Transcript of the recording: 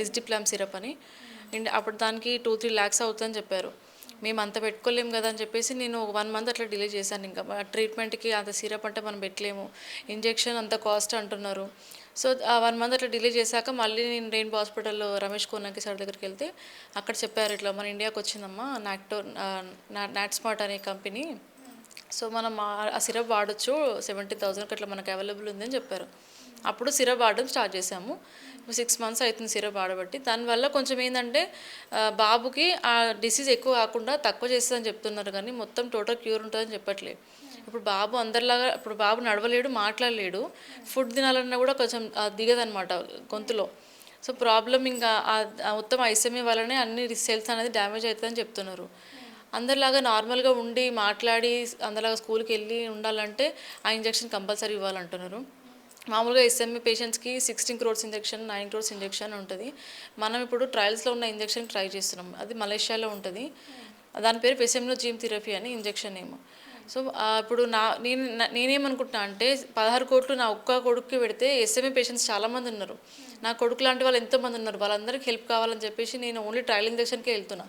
రిస్డిప్లామ్ syrup అని. And అప్పుడు దానికి 2-3 లాక్స్ అవుతుందని చెప్పారు. మేము అంత పెట్టుకోలేము కదా అని చెప్పేసి నేను 1 మంత్ అట్లా డిలే చేశాను. ఇంకా ట్రీట్మెంట్‌కి అంత సిరప్ అంటే మనం పెట్టలేము. ఇంజెక్షన్ అంత కాస్ట్ అంటున్నారు. సో, ఆ 1 మంత్ అట్లా డిలే చేశాక మళ్ళీ నేను రెయిన్బో హాస్పిటల్‌లో రమేష్ కోనాకి సార్ దగ్గరికెళ్తే అక్కడ చెప్పారు, ఇట్లా మన ఇండియాకొచ్చిందమ్మా నాట్స్మార్ట్ అనే కంపెనీ. సో, మనం ఆ సిరప్ వాడొచ్చు. 70,000కి అట్లా మనకు అవైలబుల్ ఉందని చెప్పారు. అప్పుడు సిరప్ వాడడం స్టార్ట్ చేశాము. ఇప్పుడు 6 మంత్స్ అవుతుంది సిరప్ వాడబట్టి. దానివల్ల కొంచెం ఏందంటే బాబుకి ఆ డిసీజ్ ఎక్కువ కాకుండా తక్కువ చేస్తదని చెప్తున్నారు కానీ మొత్తం టోటల్ క్యూర్ ఉంటదని చెప్పట్లేదు. ఇప్పుడు బాబు అందరిలాగా ఇప్పుడు బాబు నడవలేడు, మాట్లాడలేడు. ఫుడ్ తినాలన్నా కూడా కొంచెం దిగదనమాట గొంతులో. సో, ప్రాబ్లమ్ ఇంకా మొత్తం ఐసీఎంఏ వల్లనే అన్ని సెల్స్ అనేది డ్యామేజ్ అవుతుందని చెప్తున్నారు. అందరిలాగా నార్మల్గా ఉండి మాట్లాడి అందరిలాగా స్కూల్కి వెళ్ళి ఉండాలంటే ఆ ఇంజెక్షన్ కంపల్సరీ ఇవ్వాలంటున్నారు. మామూలుగా ఎస్ఎంఈ పేషెంట్స్కి 16 క్రోర్స్ ఇంజెక్షన్, 9 క్రోర్స్ ఇంజెక్షన్ ఉంటుంది. మనం ఇప్పుడు ట్రయల్స్లో ఉన్న ఇంజెక్షన్ ట్రై చేస్తున్నాం. అది మలేషియాలో ఉంటుంది. దాని పేరు పెసెమ్లో జీమ్ థెరపీ అని ఇంజెక్షన్ ఏమో. సో, ఇప్పుడు నేనేమనుకుంటున్నా అంటే 16 కోట్లు నా ఒక్క కొడుక్కి పెడితే ఎస్ఎంఈ పేషెంట్స్ చాలామంది ఉన్నారు. నా కొడుకు లాంటి వాళ్ళు ఎంతోమంది ఉన్నారు. వాళ్ళందరికీ హెల్ప్ కావాలని చెప్పేసి నేను ఓన్లీ ట్రయల్ ఇంజెక్షన్కే వెళ్తున్నా.